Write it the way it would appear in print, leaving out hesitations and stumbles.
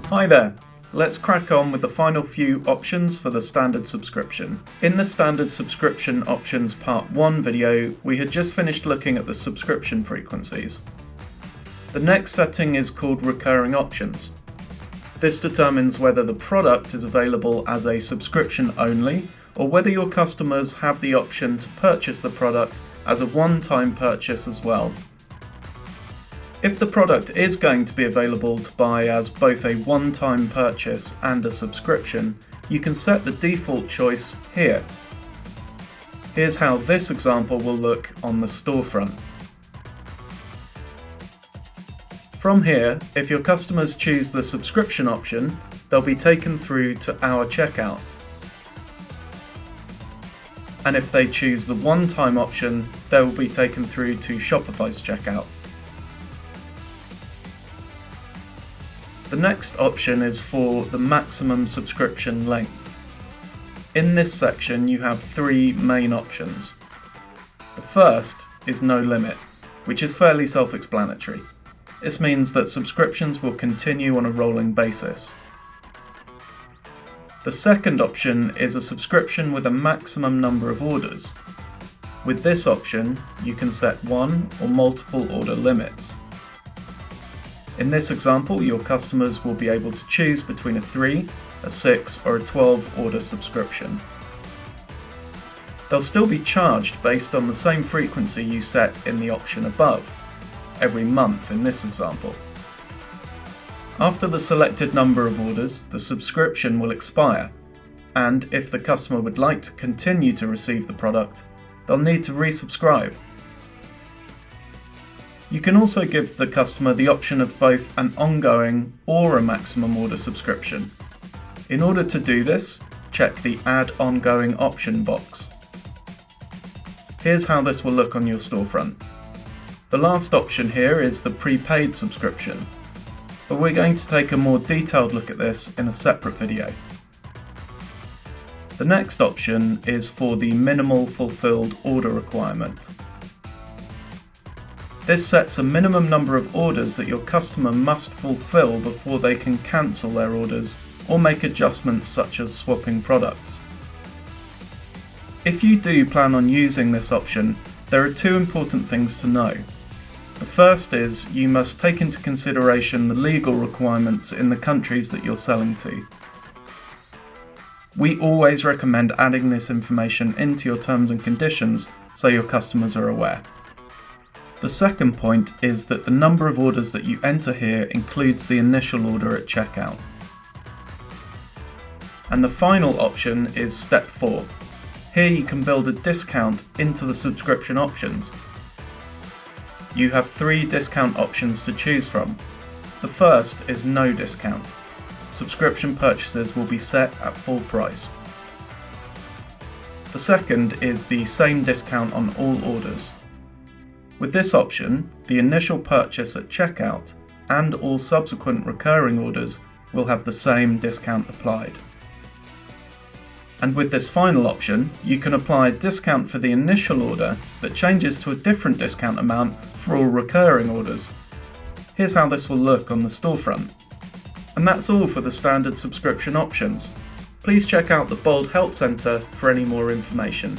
Hi there! Let's crack on with the final few options for the standard subscription. In the standard subscription options part 1 video, we had just finished looking at the subscription frequencies. The next setting is called recurring options. This determines whether the product is available as a subscription only, or whether your customers have the option to purchase the product as a one-time purchase as well. If the product is going to be available to buy as both a one-time purchase and a subscription, you can set the default choice here. Here's how this example will look on the storefront. From here, if your customers choose the subscription option, they'll be taken through to our checkout. And if they choose the one-time option, they will be taken through to Shopify's checkout. The next option is for the maximum subscription length. In this section you have three main options. The first is no limit, which is fairly self-explanatory. This means that subscriptions will continue on a rolling basis. The second option is a subscription with a maximum number of orders. With this option, you can set one or multiple order limits. In this example, your customers will be able to choose between a 3, a 6 or a 12 order subscription. They'll still be charged based on the same frequency you set in the option above, every month in this example. After the selected number of orders, the subscription will expire, and if the customer would like to continue to receive the product, they'll need to resubscribe. You can also give the customer the option of both an ongoing or a maximum order subscription. In order to do this, check the Add Ongoing option box. Here's how this will look on your storefront. The last option here is the prepaid subscription, but we're going to take a more detailed look at this in a separate video. The next option is for the minimal fulfilled order requirement. This sets a minimum number of orders that your customer must fulfill before they can cancel their orders or make adjustments such as swapping products. If you do plan on using this option, there are two important things to know. The first is you must take into consideration the legal requirements in the countries that you're selling to. We always recommend adding this information into your terms and conditions so your customers are aware. The second point is that the number of orders that you enter here includes the initial order at checkout. And the final option is step 4. Here you can build a discount into the subscription options. You have 3 discount options to choose from. The first is no discount. Subscription purchases will be set at full price. The second is the same discount on all orders. With this option, the initial purchase at checkout and all subsequent recurring orders will have the same discount applied. And with this final option, you can apply a discount for the initial order that changes to a different discount amount for all recurring orders. Here's how this will look on the storefront. And that's all for the standard subscription options. Please check out the Bold Help Centre for any more information.